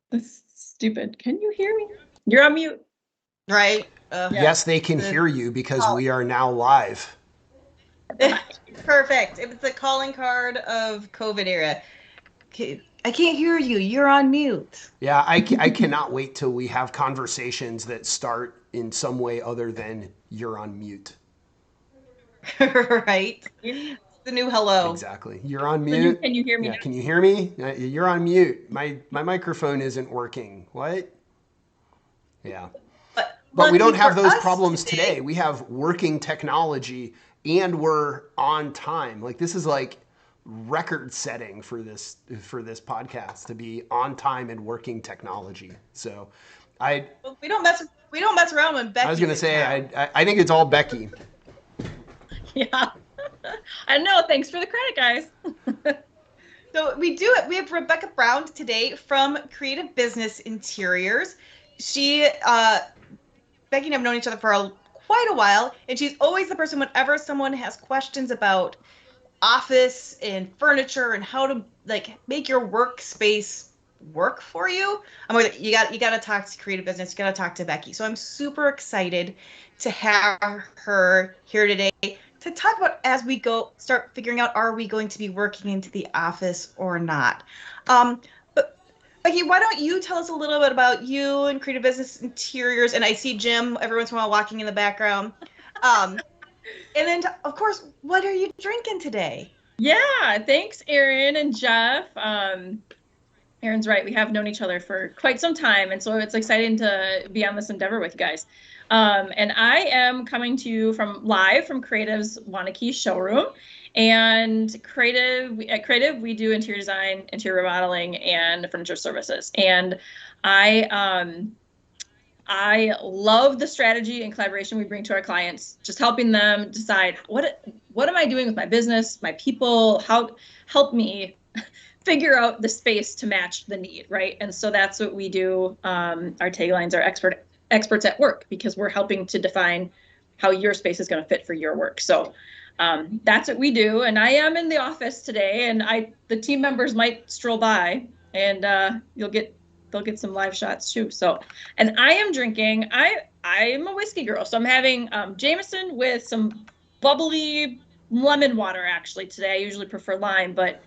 That's stupid. Can you hear me? You're on mute. Right? Yeah. Yes, they can hear you because we are now live. Perfect. It was the calling card of COVID era. I can't hear you. You're on mute. Yeah, I cannot wait till we have conversations that start in some way other than you're on mute. Right? It's the new hello. Exactly. You're on mute. Can you hear me Yeah, now? can you hear me? You're on mute. My microphone isn't working. What? Yeah. But we don't have those problems today. We have working technology and we're on time. Like this is like record setting for this podcast to be on time and working technology. So we don't mess around when Becky. I was gonna say I think it's all Becky. Yeah. I know. Thanks for the credit, guys. So we do it. We have Rebecca Brown today from Creative Business Interiors. She, Becky and I have known each other for quite a while, and she's always the person whenever someone has questions about office and furniture and how to like make your workspace work for you. I'm like, you got to talk to Creative Business. You got to talk to Becky. So I'm super excited to have her here today to talk about as we go start figuring out, are we going to be working into the office or not? But Becky, why don't you tell us a little bit about you and Creative Business Interiors? And I see Jim every once in a while walking in the background. And then, of course, what are you drinking today? Yeah, thanks, Erin and Jeff. Erin's right. We have known each other for quite some time, and so it's exciting to be on this endeavor with you guys. And I am coming to you live from Creative's Wanakee showroom. And at Creative, we do interior design, interior remodeling, and furniture services. And I love the strategy and collaboration we bring to our clients, just helping them decide what am I doing with my business, my people, how help me figure out the space to match the need, right? And so that's what we do. Our taglines are experts at work, because we're helping to define how your space is going to fit for your work. So that's what we do. And I am in the office today, and the team members might stroll by, and they'll get some live shots too. So, and I am drinking, I'm a whiskey girl. So I'm having Jameson with some bubbly lemon water actually today. I usually prefer lime, but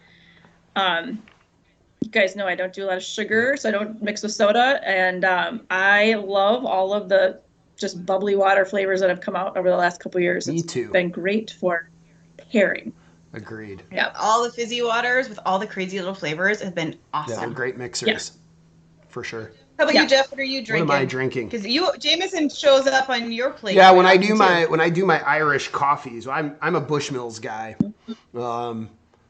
you guys know I don't do a lot of sugar, so I don't mix with soda. And I love all of the just bubbly water flavors that have come out over the last couple of years. Me too. It's been great for pairing. Agreed. Yeah, all the fizzy waters with all the crazy little flavors have been awesome. Yeah, they're great mixers, for sure. How about you, Jeff? What are you drinking? What am I drinking? Because Jameson shows up on your plate. Yeah, when I do my Irish coffees, I'm a Bushmills guy.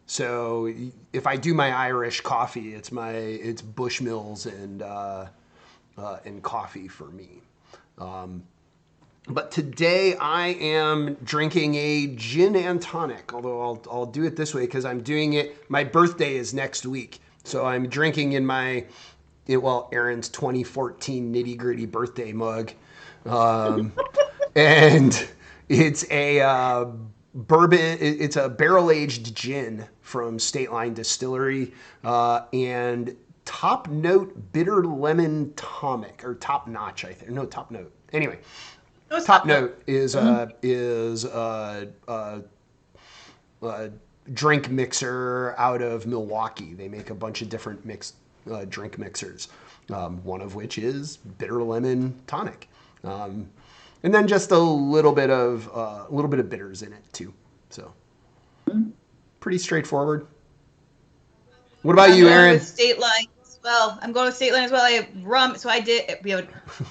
So if I do my Irish coffee, it's Bushmills and coffee for me. But today I am drinking a gin and tonic, although I'll do it this way because I'm doing it. My birthday is next week, so I'm drinking in Erin's 2014 Nitty Gritty birthday mug, and it's a bourbon. It's a barrel aged gin from State Line Distillery, and Top Note Bitter Lemon Tonic, or Top Notch, I think. No, Top Note. Anyway. Top Note is a drink mixer out of Milwaukee. They make a bunch of different drink mixers, one of which is bitter lemon tonic, and then just a little bit of bitters in it too. So pretty straightforward. What about you, Erin? State Line. Well, I'm going with State Line as well. I have rum, so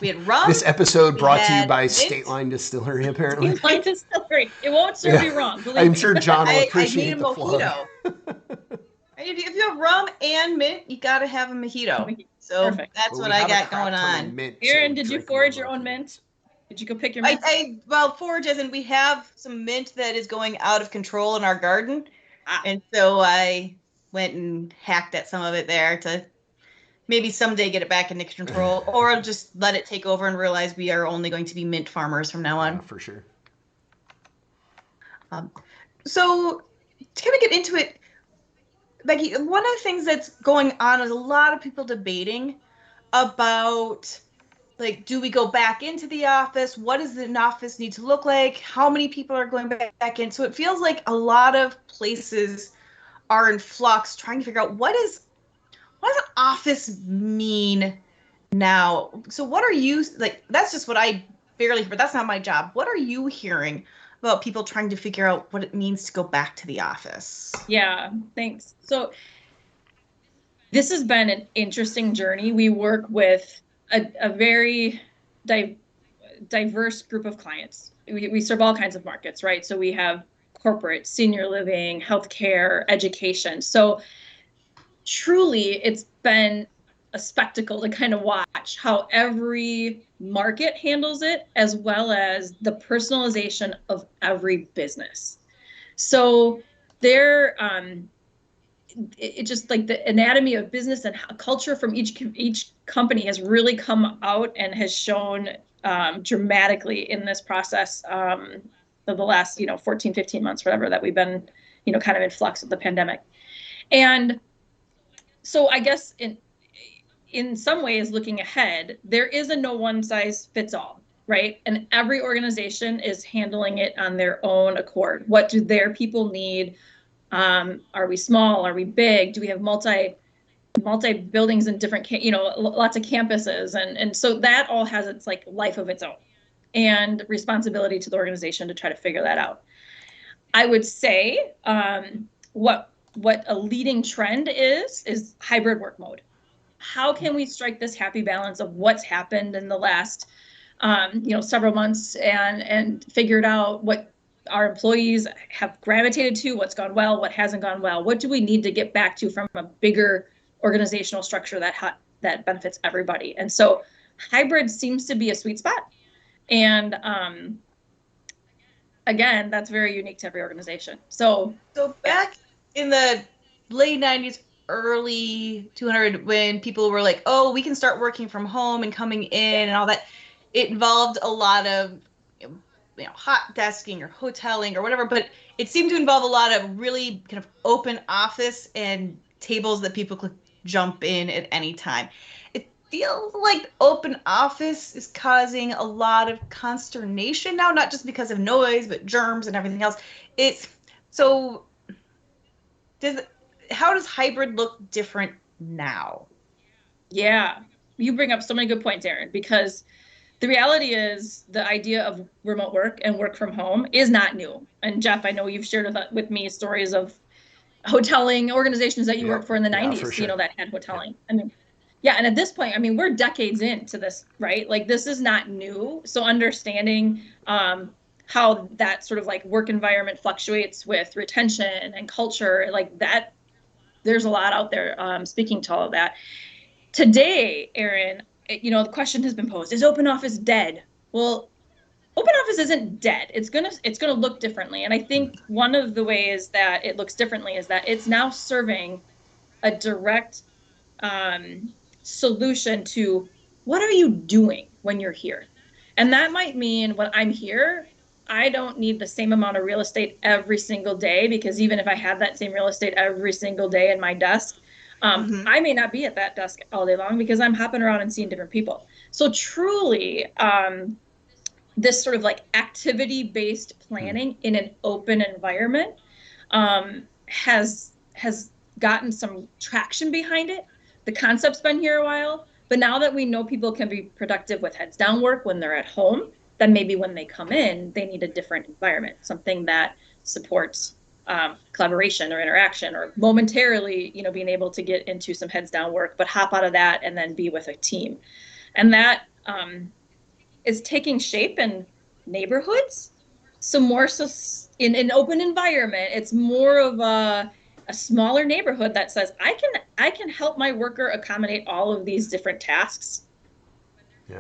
we had rum. This episode brought to you by State Line Distillery, apparently. State Line Distillery. It won't serve you wrong. I'm sure John will appreciate the plug. If you have rum and mint, you got to have a mojito. So that's what I got going on. Erin, did you forage your own mint? Did you go pick your mint? Forage as in we have some mint that is going out of control in our garden. And so I went and hacked at some of it there to maybe someday get it back into control, or just let it take over and realize we are only going to be mint farmers from now on. Yeah, for sure. So to kind of get into it, Becky, one of the things that's going on is a lot of people debating about, like, do we go back into the office? What does an office need to look like? How many people are going back in? So it feels like a lot of places are in flux, trying to figure out what does an office mean now. So what are you, like, that's just what I barely, but that's not my job. What are you hearing about people trying to figure out what it means to go back to the office? Yeah, thanks. So this has been an interesting journey. We work with a very diverse group of clients. We serve all kinds of markets, right? So we have corporate, senior living, healthcare, education. So truly, it's been a spectacle to kind of watch how every market handles it, as well as the personalization of every business. So there, it just like the anatomy of business and culture from each company has really come out and has shown dramatically in this process of the last 14 15 months, whatever, that we've been kind of in flux with the pandemic. And so I guess in some ways, looking ahead, there is a no one size fits all, right? And every organization is handling it on their own accord. What do their people need? Are we small? Are we big? Do we have multi buildings and different, lots of campuses? And so that all has its like life of its own and responsibility to the organization to try to figure that out. I would say what a leading trend is hybrid work mode. How can we strike this happy balance of what's happened in the last several months and figured out what our employees have gravitated to, what's gone well, what hasn't gone well, what do we need to get back to from a bigger organizational structure that benefits everybody. And so hybrid seems to be a sweet spot. And again, that's very unique to every organization. So back in the late 90s, early 200, when people were like, oh, we can start working from home and coming in and all that, it involved a lot of hot desking or hoteling or whatever, but it seemed to involve a lot of really kind of open office and tables that people could jump in at any time. It feels like open office is causing a lot of consternation now, not just because of noise, but germs and everything else. How does hybrid look different now? Yeah, you bring up so many good points, Erin, because the reality is the idea of remote work and work from home is not new. And Jeff, I know you've shared with me stories of hoteling organizations that you worked for in the 90s, sure. That had hoteling. And at this point, we're decades into this, right? Like this is not new. So understanding how that sort of like work environment fluctuates with retention and culture, like that, there's a lot out there speaking to all of that. Today, Erin, the question has been posed, is open office dead? Well, open office isn't dead. It's gonna look differently. And I think one of the ways that it looks differently is that it's now serving a direct solution to what are you doing when you're here? And that might mean when I'm here, I don't need the same amount of real estate every single day, because even if I had that same real estate every single day in my desk, I may not be at that desk all day long because I'm hopping around and seeing different people. So truly, this sort of like activity-based planning in an open environment has gotten some traction behind it. The concept's been here a while, but now that we know people can be productive with heads down work when they're at home, then maybe when they come in, they need a different environment, something that supports collaboration or interaction, or momentarily, being able to get into some heads down work, but hop out of that and then be with a team. And that is taking shape in neighborhoods. So more so in an open environment, it's more of a smaller neighborhood that says, I can help my worker accommodate all of these different tasks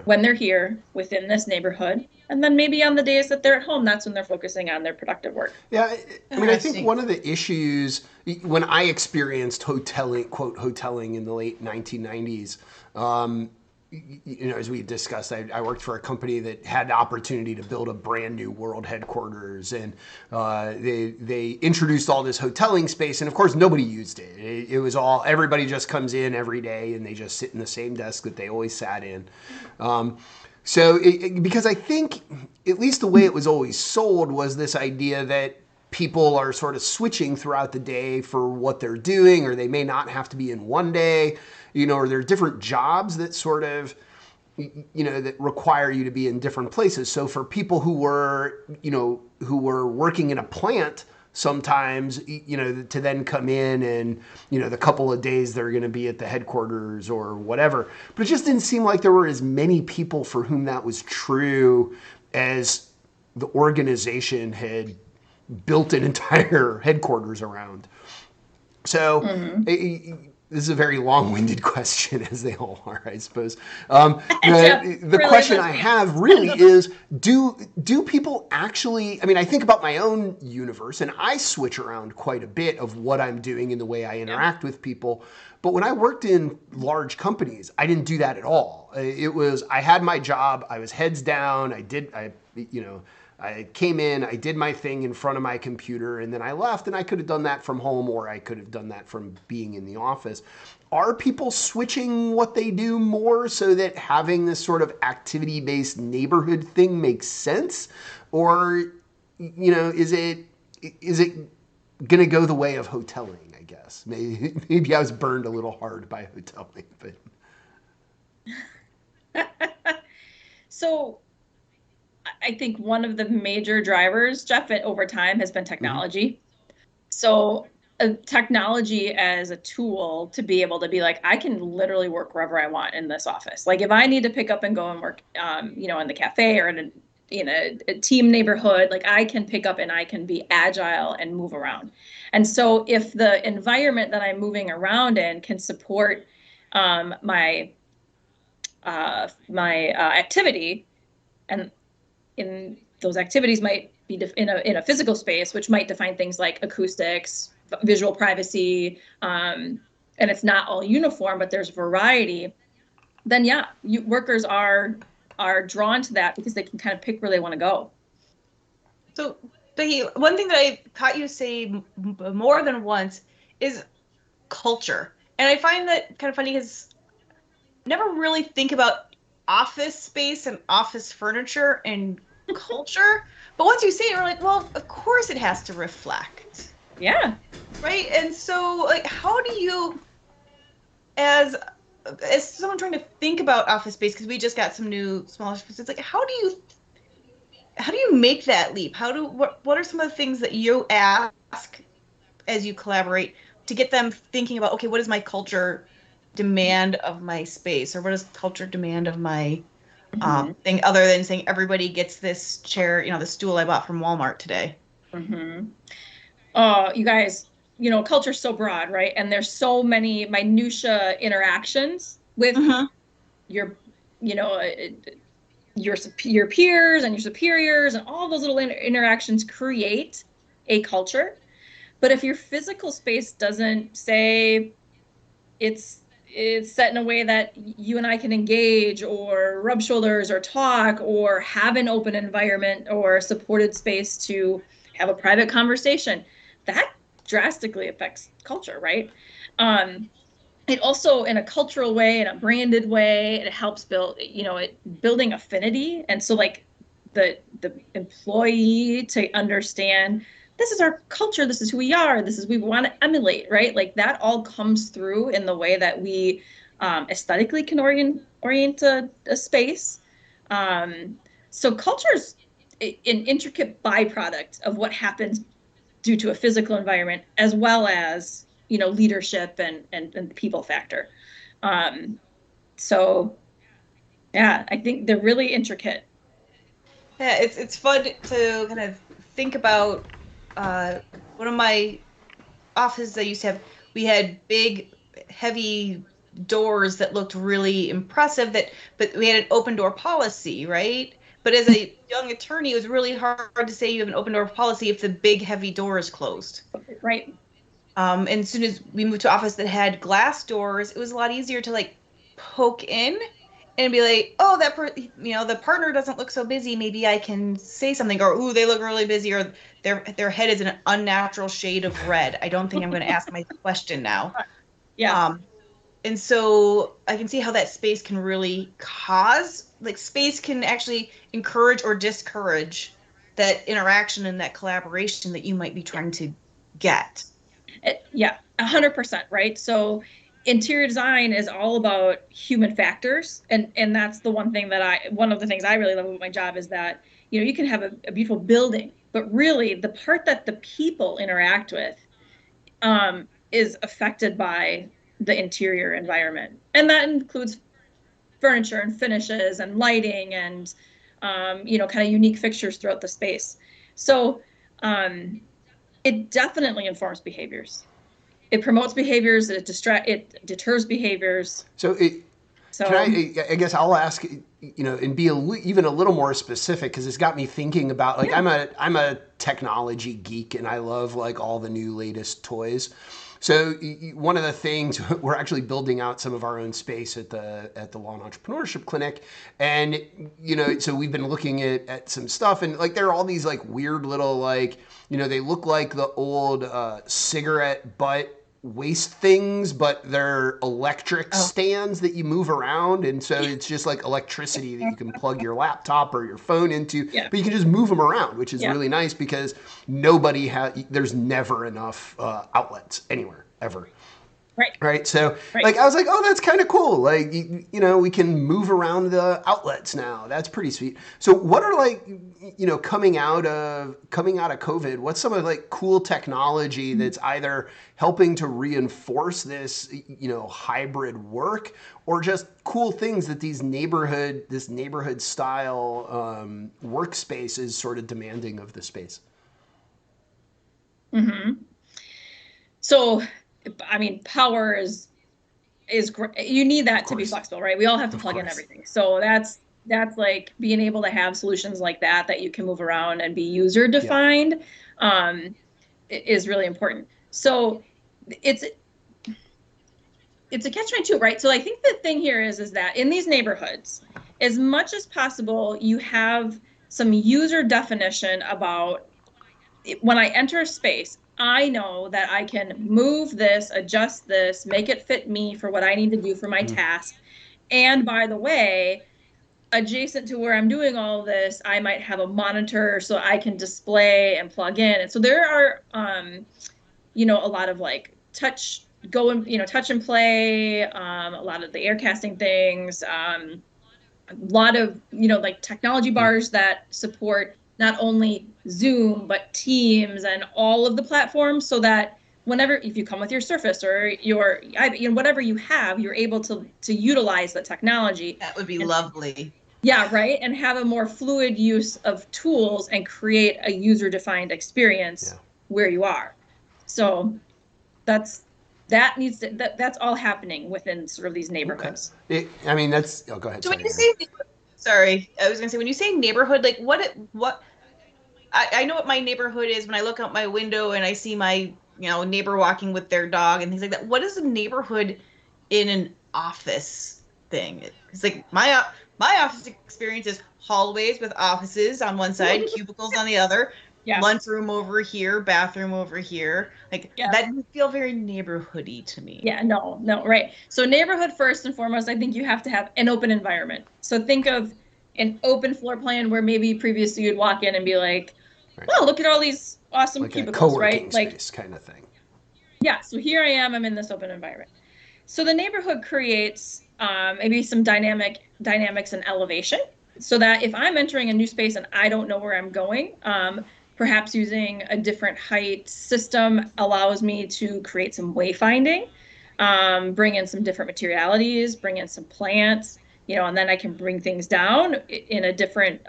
when they're here within this neighborhood. And then maybe on the days that they're at home, that's when they're focusing on their productive work. Yeah, I think one of the issues when I experienced hoteling, quote, hoteling in the late 1990s, as we discussed, I worked for a company that had the opportunity to build a brand new world headquarters, and they introduced all this hoteling space, and of course nobody used it. It was all, everybody just comes in every day and they just sit in the same desk that they always sat in. Because I think, at least the way it was always sold, was this idea that people are sort of switching throughout the day for what they're doing, or they may not have to be in one day, or there are different jobs that sort of, that require you to be in different places. So for people who were working in a plant, sometimes, to then come in and, the couple of days they're going to be at the headquarters or whatever. But it just didn't seem like there were as many people for whom that was true as the organization had built an entire headquarters around. So this is a very long-winded question, as they all are, I suppose. The really question I have really is, do people actually, I think about my own universe, and I switch around quite a bit of what I'm doing in the way I interact with people. But when I worked in large companies, I didn't do that at all. I had my job, I was heads down, I came in, I did my thing in front of my computer, and then I left, and I could have done that from home, or I could have done that from being in the office. Are people switching what they do more so that having this sort of activity-based neighborhood thing makes sense? Or, is it going to go the way of hoteling, I guess? Maybe I was burned a little hard by hoteling, but... So... I think one of the major drivers, Jeff, over time has been technology. So technology as a tool to be able to be like, I can literally work wherever I want in this office. Like if I need to pick up and go and work, in the cafe or in a team neighborhood, like I can pick up and I can be agile and move around. And so if the environment that I'm moving around in can support my activity, and in those activities might be in a physical space, which might define things like acoustics, visual privacy, and it's not all uniform, but there's variety, then workers are drawn to that because they can kind of pick where they want to go. So, Becky, one thing that I caught you say more than once is culture. And I find that kind of funny because I never really think about office space and office furniture and culture, but once you say it, you're like, well, of course it has to reflect. Yeah. Right. And so, like, how do you, as someone trying to think about office space, because we just got some new smaller spaces, like, how do you make that leap? What are some of the things that you ask as you collaborate to get them thinking about, okay, what is my culture demand of my space, or what is culture demand of my thing, other than saying everybody gets this chair, the stool I bought from Walmart today? You guys, culture's so broad, right? And there's so many minutia interactions with your peers and your superiors, and all those little interactions create a culture. But if your physical space doesn't say it's set in a way that you and I can engage or rub shoulders or talk or have an open environment or supported space to have a private conversation, that drastically affects culture, right? It also, in a cultural way, in a branded way, it helps build, building affinity. And so like the employee to understand, this is our culture, this is who we are, this is who we want to emulate, right? Like that all comes through in the way that we aesthetically can orient a space. So culture's an intricate byproduct of what happens due to a physical environment, as well as, leadership and the people factor. So yeah, I think they're really intricate. Yeah, it's fun to kind of think about. One of my offices I used to have, we had big, heavy doors that looked really impressive. But we had an open door policy, right? But as a young attorney, it was really hard to say you have an open door policy if the big, heavy door is closed. Right. And as soon as we moved to an office that had glass doors, it was a lot easier to like poke in and be like, oh, the partner doesn't look so busy. Maybe I can say something, or ooh, they look really busy, or their head is an unnatural shade of red. I don't think I'm going to ask my question now. Yeah. And so I can see how that space can really space can actually encourage or discourage that interaction and that collaboration that you might be trying to get. Yeah, 100%, right? So interior design is all about human factors. And that's the one of the things I really love about my job is that, you can have a beautiful building, but really the part that the people interact with is affected by the interior environment. And that includes furniture and finishes and lighting and, kind of unique fixtures throughout the space. So it definitely informs behaviors. It promotes behaviors, it deters behaviors. So I guess I'll ask, and be even a little more specific, because it's got me thinking about, like, yeah. I'm a technology geek and I love like all the new latest toys. So one of the things, we're actually building out some of our own space at the Law and Entrepreneurship Clinic, and so we've been looking at some stuff, and like there are all these like weird little, like, they look like the old cigarette butt waste things, but they're electric stands that you move around, and so it's just like electricity that you can plug your laptop or your phone into, but you can just move them around, which is really nice, because there's never enough outlets anywhere ever. Right. So like I was like, oh, that's kind of cool. Like, we can move around the outlets now. That's pretty sweet. So what are, like, coming out of COVID, what's some of like cool technology that's either helping to reinforce this, hybrid work, or just cool things that this neighborhood style workspace is sort of demanding of the space? Mm-hmm. So, I mean, power is great. You need that to be flexible, right? We all have to plug in everything. So that's like being able to have solutions like that you can move around and be user defined, is really important. So it's a catch-22, right? So I think the thing here is that in these neighborhoods, as much as possible, you have some user definition about when I enter a space, I know that I can move this, adjust this, make it fit me for what I need to do for my task. And by the way, adjacent to where I'm doing all this, I might have a monitor so I can display and plug in. And so there are, a lot of like touch and play, a lot of the air casting things, a lot of, like technology bars that support not only Zoom, but Teams and all of the platforms, so that if you come with your Surface or your, whatever you have, you're able to utilize the technology. That would be lovely. Yeah, right. And have a more fluid use of tools and create a user-defined experience where you are. So that's all happening within sort of these neighborhoods. Okay. Go ahead. So when you say, sorry, I was going to say, when you say neighborhood, like what I know what my neighborhood is when I look out my window and I see my, neighbor walking with their dog and things like that. What is a neighborhood in an office thing? It's like my office experience is hallways with offices on one side, cubicles on the other, lunchroom over here, bathroom over here. Like that doesn't feel very neighborhoody to me. Yeah, no, right. So neighborhood, first and foremost, I think you have to have an open environment. So think of an open floor plan where maybe previously you'd walk in and be like, wow, look at all these awesome cubicles, right? Like space kind of thing. Yeah, so here I am, I'm in this open environment. So the neighborhood creates maybe some dynamics and elevation, so that if I'm entering a new space and I don't know where I'm going, perhaps using a different height system allows me to create some wayfinding, bring in some different materialities, bring in some plants, and then I can bring things down in a different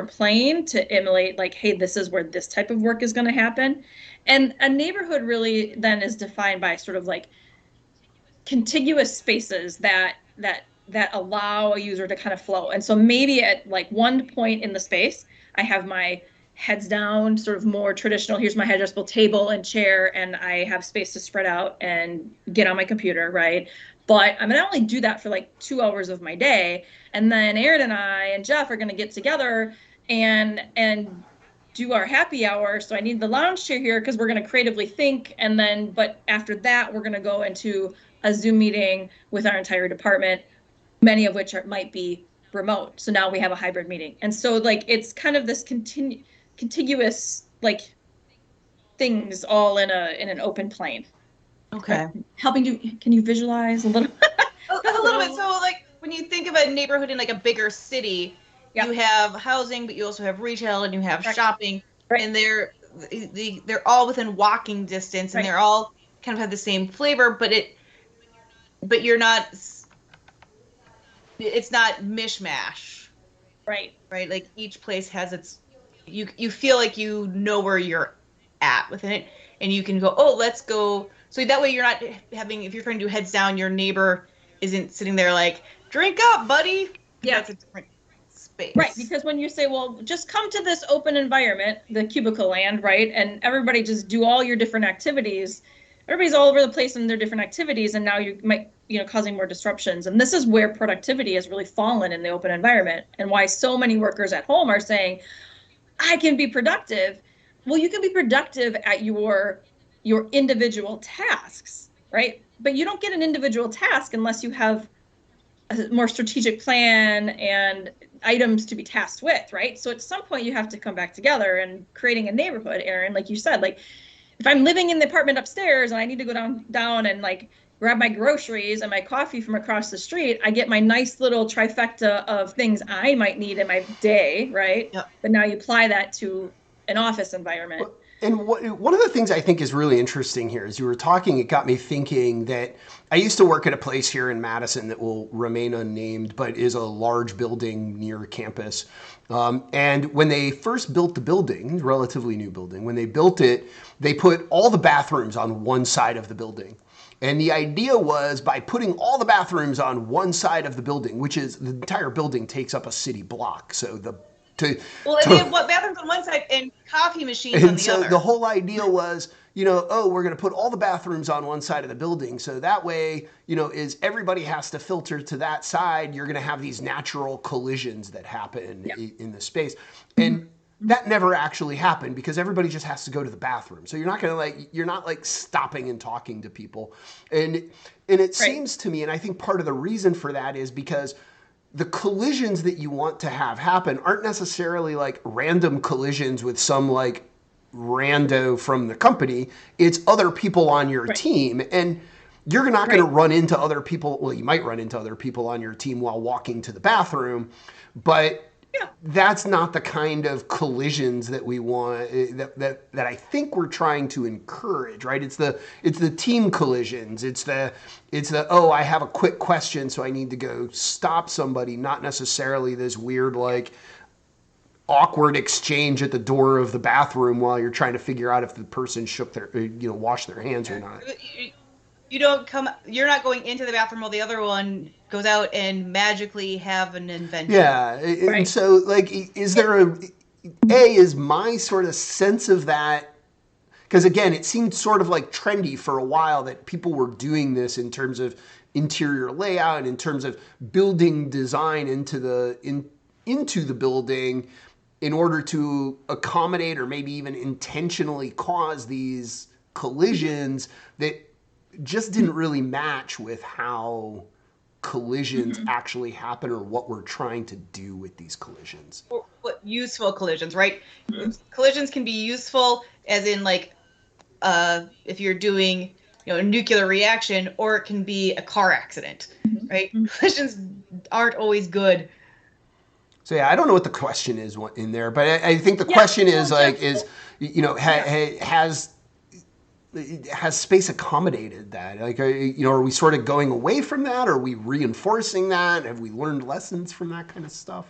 plane to emulate, like, hey, this is where this type of work is going to happen. And a neighborhood really then is defined by sort of like contiguous spaces that allow a user to kind of flow. And so maybe at like one point in the space, I have my heads down, sort of more traditional, here's my adjustable table and chair, and I have space to spread out and get on my computer, right? But I'm gonna only do that for like 2 hours of my day. And then Erin and I and Jeff are gonna get together and do our happy hour. So I need the lounge chair here because we're gonna creatively think. And then, but after that, we're gonna go into a Zoom meeting with our entire department, many of which might be remote. So now we have a hybrid meeting. And so like it's kind of this contiguous like things all in an open plane. Okay. Helping you, can you visualize a little? a little bit. So like when you think of a neighborhood in like a bigger city, you have housing, but you also have retail and you have shopping, and they're all within walking distance, and they're all kind of have the same flavor, but you're not. It's not mishmash. Right. Like each place has its. You feel like you know where you're at within it, and you can go, oh, let's go. So that way you're not having, if you're trying to do heads down, your neighbor isn't sitting there like, drink up, buddy. Yeah. That's a different space. Right. Because when you say, well, just come to this open environment, the cubicle land, right? And everybody just do all your different activities. Everybody's all over the place in their different activities. And now you might, causing more disruptions. And this is where productivity has really fallen in the open environment, and why so many workers at home are saying, I can be productive. Well, you can be productive at your individual tasks, right? But you don't get an individual task unless you have a more strategic plan and items to be tasked with, right? So at some point you have to come back together, and creating a neighborhood, Erin, like you said, like if I'm living in the apartment upstairs and I need to go down and like grab my groceries and my coffee from across the street, I get my nice little trifecta of things I might need in my day, right? Yep. But now you apply that to an office environment. And one of the things I think is really interesting here, as you were talking, it got me thinking that I used to work at a place here in Madison that will remain unnamed, but is a large building near campus. And when they first built the building, relatively new building, when they built it, they put all the bathrooms on one side of the building. And the idea was, by putting all the bathrooms on one side of the building, which is the entire building takes up a city block. So they have bathrooms on one side and coffee machines on the other. And so the whole idea was, we're going to put all the bathrooms on one side of the building. So that way, is everybody has to filter to that side. You're going to have these natural collisions that happen in the space. And that never actually happened, because everybody just has to go to the bathroom. So you're not stopping and talking to people. And it seems to me, and I think part of the reason for that is because the collisions that you want to have happen aren't necessarily like random collisions with some like rando from the company. It's other people on your team. And you're not going to run into other people. Well, you might run into other people on your team while walking to the bathroom, but that's not the kind of collisions that we want, that I think we're trying to encourage, right? It's the team collisions. It's the oh, I have a quick question, so I need to go stop somebody, not necessarily this weird like awkward exchange at the door of the bathroom while you're trying to figure out if the person washed their hands or not. You're not going into the bathroom while the other one goes out and magically have an invention. Yeah. And so like, is my sort of sense of that, because again, it seemed sort of like trendy for a while that people were doing this in terms of interior layout and in terms of building design into the building in order to accommodate or maybe even intentionally cause these collisions that just didn't really match with how collisions actually happen, or what we're trying to do with these collisions. Or what useful collisions, right? Collisions can be useful as in like if you're doing a nuclear reaction, or it can be a car accident, right? Collisions aren't always good. So yeah, I don't know what the question is in there, but I think the question is like, has space accommodated that? Like, are we sort of going away from that? Are we reinforcing that? Have we learned lessons from that kind of stuff?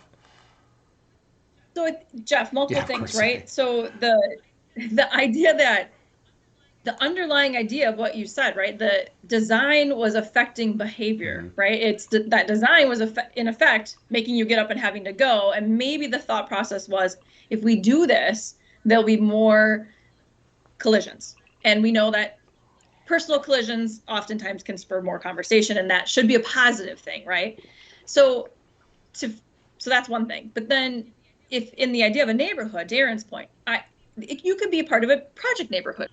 So, Jeff, multiple things, right? So the idea that the underlying idea of what you said, right? The design was affecting behavior, right? It's that design was in effect making you get up and having to go. And maybe the thought process was, if we do this, there'll be more collisions. And we know that personal collisions oftentimes can spur more conversation, and that should be a positive thing, right? So that's one thing. But then if in the idea of a neighborhood, to Erin's point, you could be a part of a project neighborhood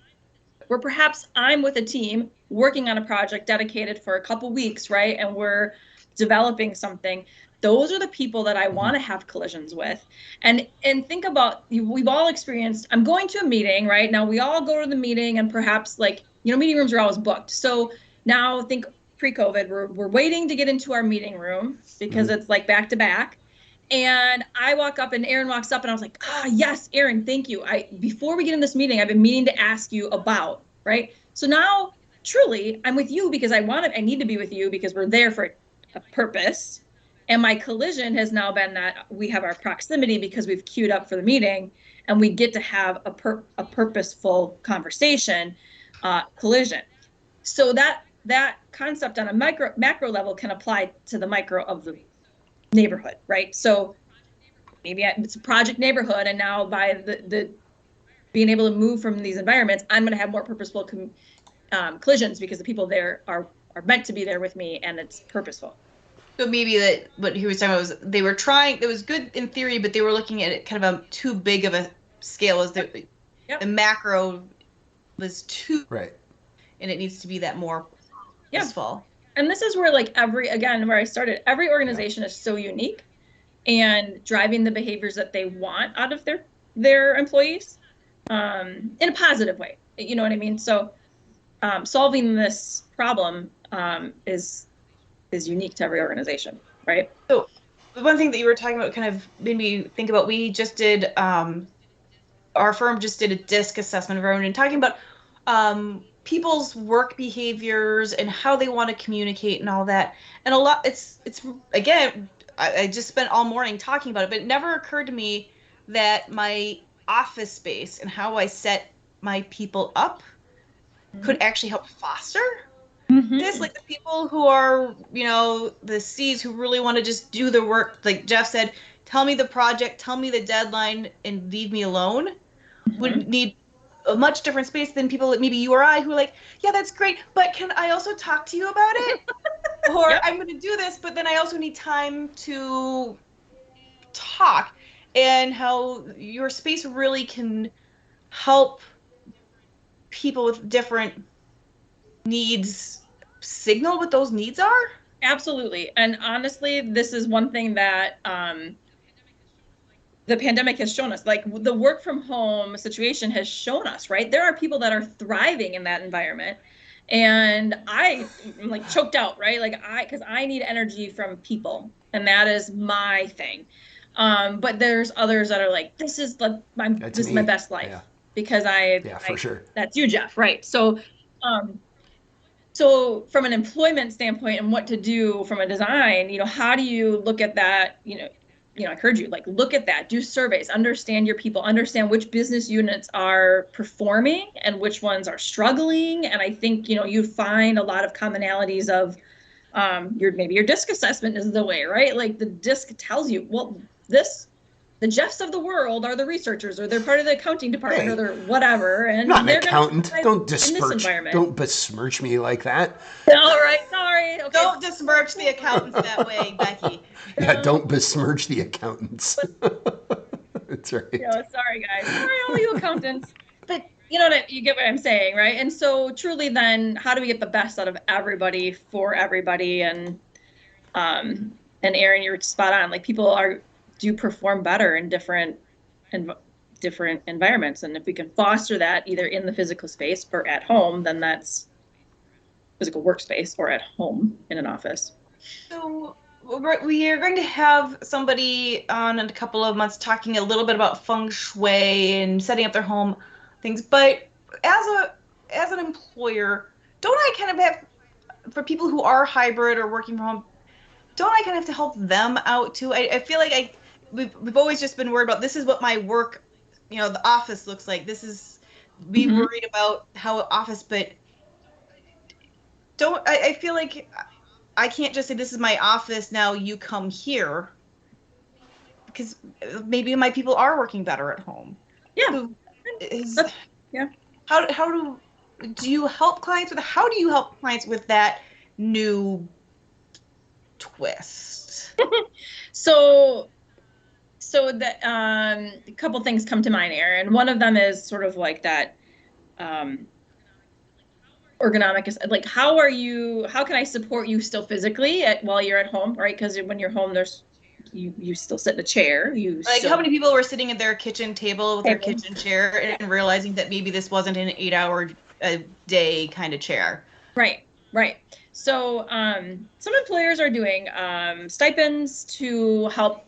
where perhaps I'm with a team working on a project dedicated for a couple weeks, right? And we're developing something. Those are the people that I want to have collisions with. And think about, we've all experienced, I'm going to a meeting, right? Now we all go to the meeting, and perhaps, like, meeting rooms are always booked. So now think pre-COVID, we're waiting to get into our meeting room because it's like back to back. And I walk up, and Erin walks up, and I was like, yes, Erin, thank you. Before we get in this meeting, I've been meaning to ask you about, right? So now truly I'm with you because I need to be with you because we're there for a purpose. And my collision has now been that we have our proximity because we've queued up for the meeting, and we get to have a purposeful conversation, collision. So that concept on a macro level can apply to the micro of the neighborhood, right? So maybe it's a project neighborhood, and now by the being able to move from these environments, I'm going to have more purposeful collisions because the people there are meant to be there with me, and it's purposeful. So maybe that what he was talking about was they were trying, it was good in theory, but they were looking at it kind of a too big of a scale, as the macro was too, right, and it needs to be that more purposeful. And this is where, like, where I started, every organization is so unique, and driving the behaviors that they want out of their employees, in a positive way. You know what I mean? So solving this problem is unique to every organization, right? So the one thing that you were talking about kind of made me think about, we just did, our firm just did a DISC assessment of our own, and talking about people's work behaviors and how they want to communicate and all that. And a lot, it's again, I just spent all morning talking about it, but it never occurred to me that my office space and how I set my people up could actually help foster this. Like, the people who are, the C's who really want to just do the work, like Jeff said, tell me the project, tell me the deadline, and leave me alone, would need a much different space than people that maybe you or I who are like, yeah, that's great, but can I also talk to you about it? Or I'm going to do this, but then I also need time to talk. And how your space really can help people with different needs signal what those needs are. Absolutely. And honestly, this is one thing that the pandemic has shown us. Like, the work from home situation has shown us, right? There are people that are thriving in that environment. And I'm like choked out, right? Like, because I need energy from people, and that is my thing. But there's others that are like, this is my best life, because for sure. That's you, Jeff, right? So, so from an employment standpoint and what to do from a design, how do you look at that? I heard you, like, look at that, do surveys, understand your people, understand which business units are performing and which ones are struggling. And I think, you find a lot of commonalities of maybe your DISC assessment is the way, right? Like, the DISC tells you, well, the Jeffs of the world are the researchers, or they're part of the accounting department, or they're whatever. And not they're an accountant. Don't besmirch me like that. All right, sorry. Okay. Don't besmirch the accountants that way, Becky. Yeah, don't besmirch the accountants. That's right. Sorry, guys. Sorry, all you accountants. But you get what I'm saying, right? And so truly, then, how do we get the best out of everybody for everybody? And Erin, you're spot on. Like, people do perform better in different environments, and if we can foster that either in the physical space or at home, then that's physical workspace, or at home in an office. So we are going to have somebody on in a couple of months talking a little bit about feng shui and setting up their home things. But as an employer, don't I kind of have, for people who are hybrid or working from home, don't I kind of have to help them out too? I feel like we've always just been worried about, this is what my work, the office looks like. This is, be worried about how office, but I feel like I can't just say, this is my office, now you come here, because maybe my people are working better at home. Yeah. How do you help clients with? How do you help clients with that new twist? So that a couple things come to mind, Erin. One of them is sort of like that ergonomic is like how can I support you still physically while you're at home, right? Because when you're home, there's you still sit in a chair. How many people were sitting at their kitchen table with their kitchen chair and realizing that maybe this wasn't an 8-hour a day kind of chair? Right. So some employers are doing stipends to help,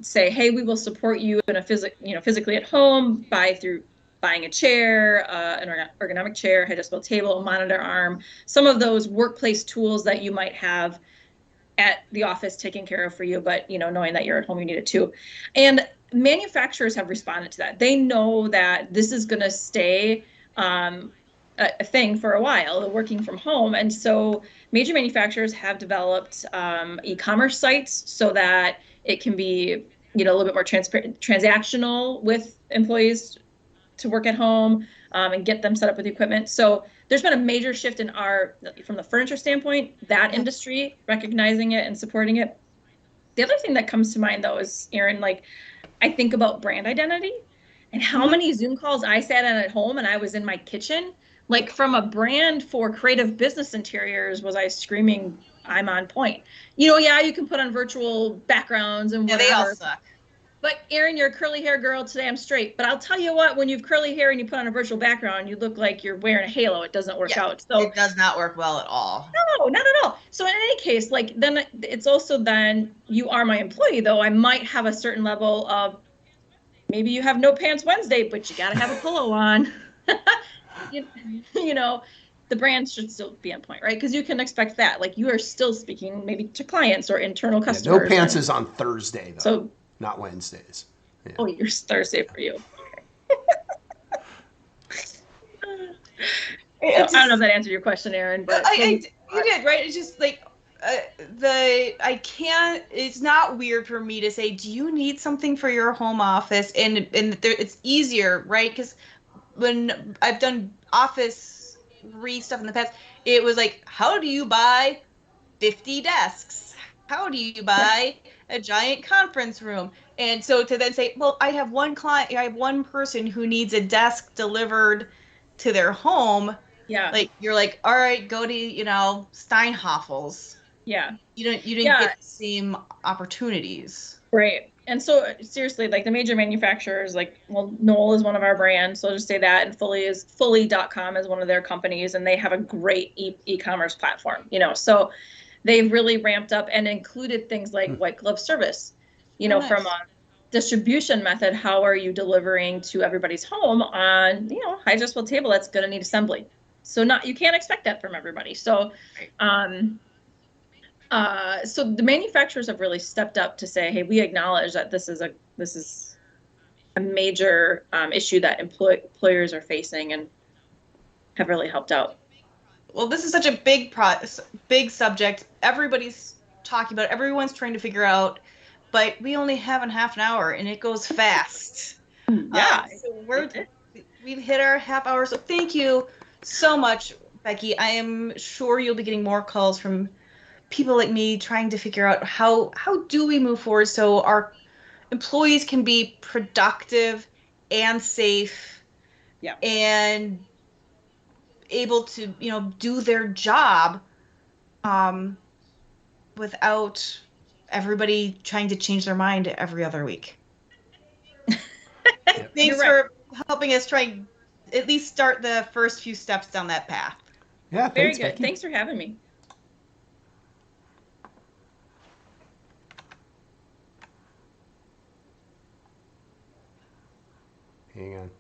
say, hey, we will support you in a physically at home through buying a chair, an ergonomic chair, adjustable table, monitor arm, some of those workplace tools that you might have at the office taken care of for you, but knowing that you're at home, you need it too. And manufacturers have responded to that. They know that this is going to stay a thing for a while, working from home. And so major manufacturers have developed e-commerce sites so that it can be, a little bit more transactional with employees to work at home and get them set up with equipment. So there's been a major shift from the furniture standpoint, that industry recognizing it and supporting it. The other thing that comes to mind though is, Erin, like I think about brand identity and how many Zoom calls I sat on at home and I was in my kitchen. Like from a brand for creative business interiors, was I screaming, I'm on point? Yeah, you can put on virtual backgrounds and whatever. Yeah, they all suck. But Erin, you're a curly hair girl. Today I'm straight. But I'll tell you what, when you have curly hair and you put on a virtual background, you look like you're wearing a halo. It doesn't work out. So it does not work well at all. No, not at all. So in any case, like then it's also then you are my employee, though I might have a certain level of maybe you have no pants Wednesday, but you got to have a pillow on. The brand should still be on point, right? Because you can expect that. Like you are still speaking maybe to clients or internal customers. No pants is on Thursday, though. So not Wednesdays. Yeah. Oh, it's Thursday for you. Okay. I don't know if that answered your question, Erin, but you did, right? It's just like it's not weird for me to say, do you need something for your home office? And it's easier, right? Because when I've done office stuff in the past, it was like, how do you buy 50 desks? How do you buy a giant conference room? And so to then say, well, I have one person who needs a desk delivered to their home. Yeah. Like you're like, all right, go to, Steinhoffel's. Yeah. You didn't get the same opportunities. Right. And so seriously, like the major manufacturers, like, well, Knoll is one of our brands. So I'll just say that, and fully.com is one of their companies, and they have a great e-commerce platform, so they've really ramped up and included things like white glove service, nice. From a distribution method. How are you delivering to everybody's home on, high adjustable table that's going to need assembly? So you can't expect that from everybody. So, so the manufacturers have really stepped up to say, hey, we acknowledge that this is a major issue that employers are facing, and have really helped out. Well, this is such a big subject. Everybody's talking about it. Everyone's trying to figure out, but we only have a half an hour and it goes fast. Yeah. So we've hit our half hour. So thank you so much, Becky. I am sure you'll be getting more calls from people like me trying to figure out how do we move forward so our employees can be productive and safe, and able to do their job without everybody trying to change their mind every other week. Thanks for helping us try at least start the first few steps down that path. Yeah, very good. Becky. Thanks for having me. Hang on.